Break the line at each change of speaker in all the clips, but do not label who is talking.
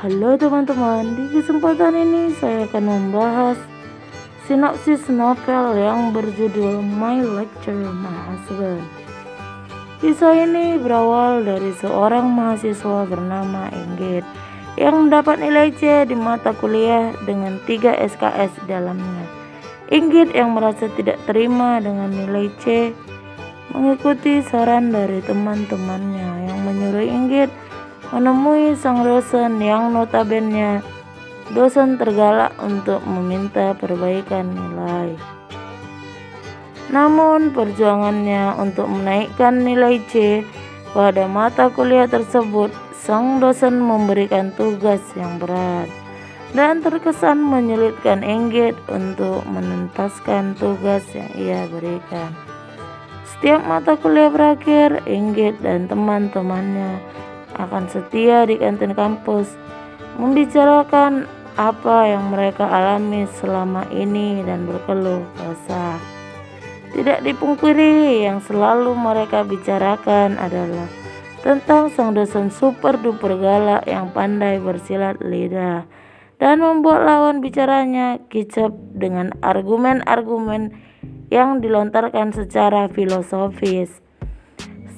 Halo teman-teman, di kesempatan ini saya akan membahas sinopsis novel yang berjudul My Lecture, My Husband. Kisah ini berawal dari seorang mahasiswa bernama Inggit yang mendapat nilai C di mata kuliah dengan 3 SKS di dalamnya. Inggit yang merasa tidak terima dengan nilai C mengikuti saran dari teman-temannya yang menyuruh Inggit menemui sang dosen yang notabene dosen tergalak untuk meminta perbaikan nilai. Namun perjuangannya untuk menaikkan nilai C pada mata kuliah tersebut, sang dosen memberikan tugas yang berat dan terkesan menyulitkan Inggit untuk menuntaskan tugas yang ia berikan. Setiap mata kuliah berakhir, Inggit dan teman-temannya akan setia di kantin kampus membicarakan apa yang mereka alami selama ini dan berkeluh kesah. Tidak dipungkiri, yang selalu mereka bicarakan adalah tentang sang dosen super duper galak yang pandai bersilat lidah dan membuat lawan bicaranya kicap dengan argumen-argumen yang dilontarkan secara filosofis.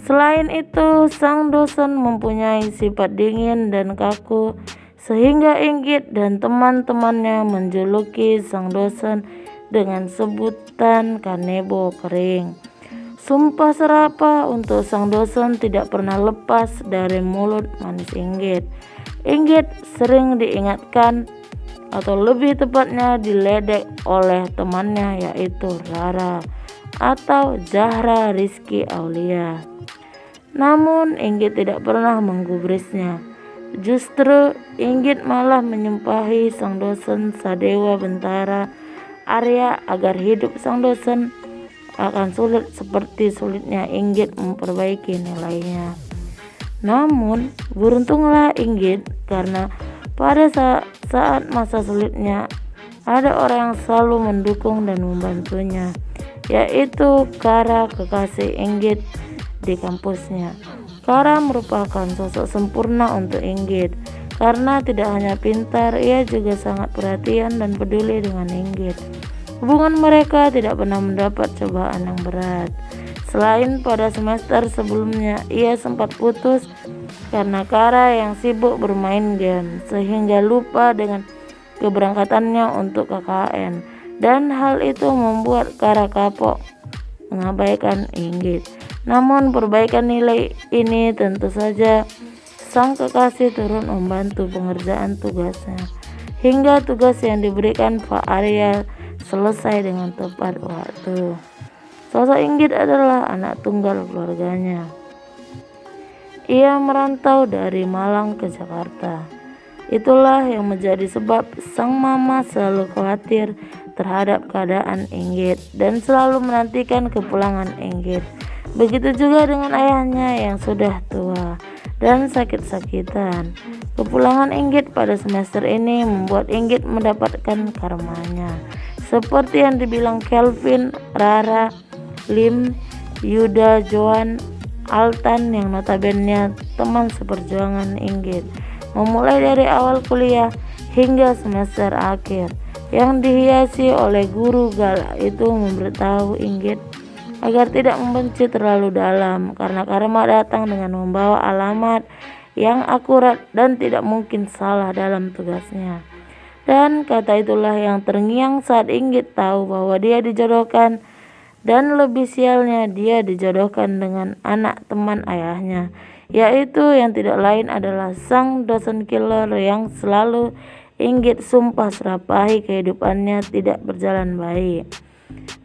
Selain itu, sang dosen mempunyai sifat dingin dan kaku sehingga Inggit dan teman-temannya menjuluki sang dosen dengan sebutan kanebo kering. Sumpah serapah untuk sang dosen tidak pernah lepas dari mulut manis Inggit. Inggit sering diingatkan atau lebih tepatnya diledek oleh temannya, yaitu Rara atau Zahra Rizky Aulia. Namun Inggit tidak pernah menggubrisnya. Justru Inggit malah menyumpahi sang dosen Sadewa Bentara Arya agar hidup sang dosen akan sulit seperti sulitnya Inggit memperbaiki nilainya. Namun beruntunglah Inggit karena pada saat masa sulitnya ada orang yang selalu mendukung dan membantunya, yaitu Kara, kekasih Inggit di kampusnya. Kara merupakan sosok sempurna untuk Inggit karena tidak hanya pintar, ia juga sangat perhatian dan peduli dengan Inggit. Hubungan mereka tidak pernah mendapat cobaan yang berat. Selain pada semester sebelumnya, ia sempat putus karena Kara yang sibuk bermain game sehingga lupa dengan keberangkatannya untuk KKN, dan hal itu membuat Kara kapok mengabaikan Inggit. Namun perbaikan nilai ini tentu saja sang kekasih turun membantu pengerjaan tugasnya hingga tugas yang diberikan Pak Arya selesai dengan tepat waktu. Sosok Inggit adalah anak tunggal keluarganya. Ia merantau dari Malang ke Jakarta. Itulah yang menjadi sebab sang mama selalu khawatir terhadap keadaan Inggit dan selalu menantikan kepulangan Inggit. Begitu juga dengan ayahnya yang sudah tua dan sakit-sakitan. Kepulangan Inggit pada semester ini membuat Inggit mendapatkan karmanya. Seperti yang dibilang Kelvin, Rara, Lim, Yuda, Joan, Altan yang notabene teman seperjuangan Inggit. Memulai dari awal kuliah hingga semester akhir yang dihiasi oleh guru galak itu memberitahu Inggit agar tidak membenci terlalu dalam karena karma datang dengan membawa alamat yang akurat dan tidak mungkin salah dalam tugasnya. Dan kata itulah yang terngiang saat Inggit tahu bahwa dia dijodohkan, dan lebih sialnya dia dijodohkan dengan anak teman ayahnya, yaitu yang tidak lain adalah sang dosen killer yang selalu Inggit sumpah serapahi kehidupannya tidak berjalan baik.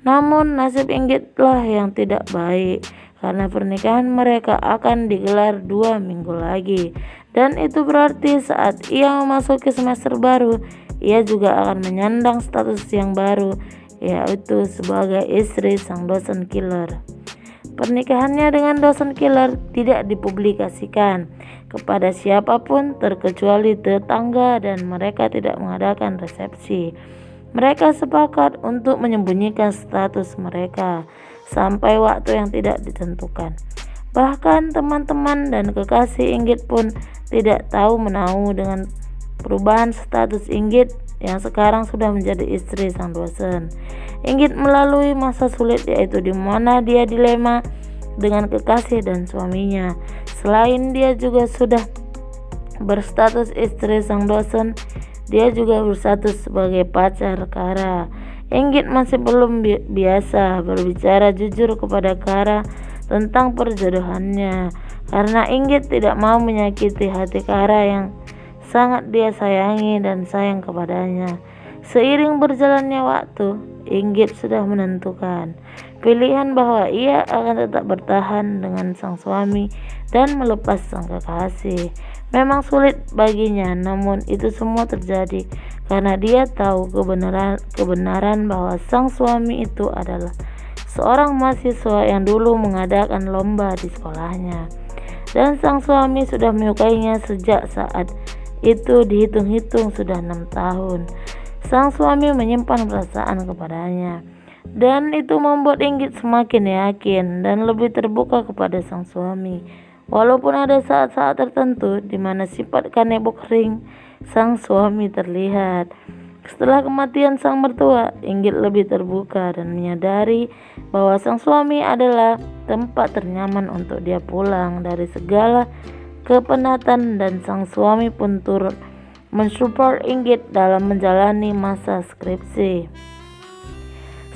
Namun nasib Inggitlah yang tidak baik karena pernikahan mereka akan digelar 2 minggu lagi, dan itu berarti saat ia memasuki semester baru, ia juga akan menyandang status yang baru, yaitu sebagai istri sang dosen killer. Pernikahannya dengan dosen killer tidak dipublikasikan kepada siapapun terkecuali tetangga dan mereka tidak mengadakan resepsi. Mereka sepakat untuk menyembunyikan status mereka sampai waktu yang tidak ditentukan. Bahkan teman-teman dan kekasih Inggit pun tidak tahu menahu dengan perubahan status Inggit yang sekarang sudah menjadi istri sang dosen. Inggit melalui masa sulit, yaitu di mana dia dilema dengan kekasih dan suaminya. Selain dia juga sudah berstatus istri sang dosen, dia juga berstatus sebagai pacar Kara. Inggit masih belum biasa berbicara jujur kepada Kara tentang perjodohannya, karena Inggit tidak mau menyakiti hati Kara yang sangat dia sayangi dan sayang kepadanya. Seiring berjalannya waktu, Inggit sudah menentukan pilihan bahwa ia akan tetap bertahan dengan sang suami dan melepas sang kekasih. Memang sulit baginya, namun itu semua terjadi karena dia tahu kebenaran bahwa sang suami itu adalah seorang mahasiswa yang dulu mengadakan lomba di sekolahnya, dan sang suami sudah menyukainya sejak saat itu. Dihitung-hitung sudah 6 tahun sang suami menyimpan perasaan kepadanya, dan itu membuat Inggit semakin yakin dan lebih terbuka kepada sang suami. Walaupun ada saat-saat tertentu di mana sifat kanebo kering sang suami terlihat. Setelah kematian sang mertua, Inggit lebih terbuka dan menyadari bahwa sang suami adalah tempat ternyaman untuk dia pulang dari segala kepenatan, dan sang suami pun turut mensupport Inggit dalam menjalani masa skripsi.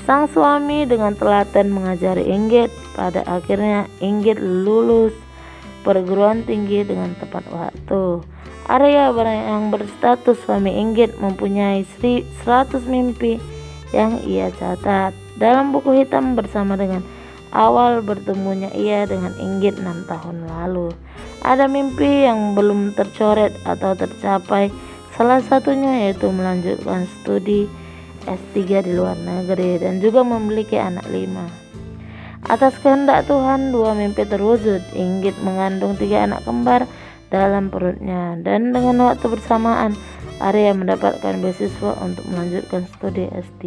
Sang suami dengan telaten mengajari Inggit. Pada akhirnya Inggit lulus perguruan tinggi dengan tepat waktu. Arya yang berstatus suami Inggit mempunyai 100 mimpi yang ia catat dalam buku hitam bersama dengan awal bertemunya ia dengan Inggit 6 tahun lalu. Ada mimpi yang belum tercoret atau tercapai, salah satunya yaitu melanjutkan studi S3 di luar negeri dan juga memiliki anak 5. Atas kehendak Tuhan, 2 mimpi terwujud. Inggit mengandung 3 anak kembar dalam perutnya, dan dengan waktu bersamaan Arya mendapatkan beasiswa untuk melanjutkan studi S3.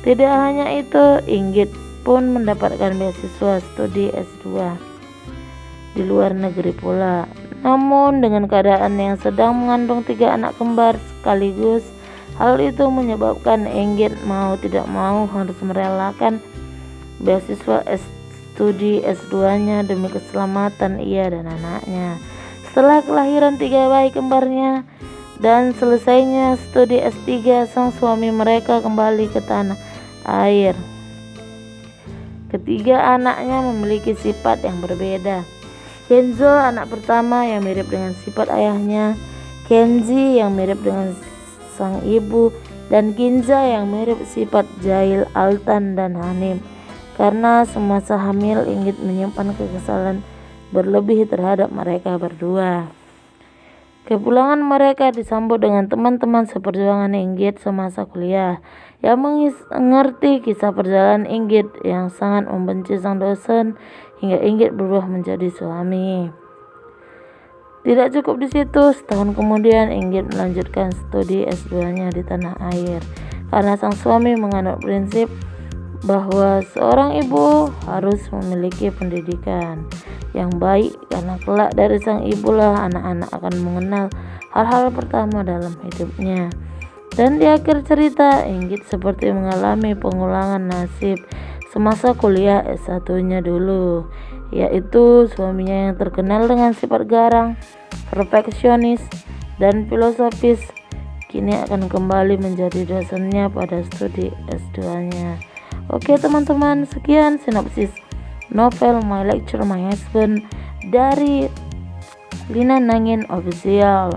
Tidak hanya itu, Inggit pun mendapatkan beasiswa studi S2 di luar negeri pula. Namun dengan keadaan yang sedang mengandung 3 anak kembar sekaligus, hal itu menyebabkan Inggit mau tidak mau harus merelakan beasiswa studi S2-nya demi keselamatan ia dan anaknya. Setelah kelahiran 3 bayi kembarnya dan selesainya studi S3, sang suami mereka kembali ke tanah air. Ketiga anaknya memiliki sifat yang berbeda. Kenzo anak pertama yang mirip dengan sifat ayahnya, Kenji yang mirip dengan sang ibu, dan Kinza yang mirip sifat Jail, Altan, dan Hanim. Karena semasa hamil, Inggit menyimpan kekesalan berlebih terhadap mereka berdua. Kepulangan mereka disambut dengan teman-teman seperjuangan Inggit semasa kuliah yang mengerti kisah perjalanan Inggit yang sangat membenci sang dosen hingga Inggit berubah menjadi suami. Tidak cukup di situ, setahun kemudian Inggit melanjutkan studi S2-nya di tanah air karena sang suami menganut prinsip bahwa seorang ibu harus memiliki pendidikan yang baik, karena kelak dari sang ibulah anak-anak akan mengenal hal-hal pertama dalam hidupnya. Dan di akhir cerita, Inggit seperti mengalami pengulangan nasib semasa kuliah S1-nya dulu, yaitu suaminya yang terkenal dengan sifat garang, perfeksionis, dan filosofis kini akan kembali menjadi dosennya pada studi S2-nya. Oke teman-teman, sekian sinopsis novel My Lecture My Husband dari Lina Nangin Official.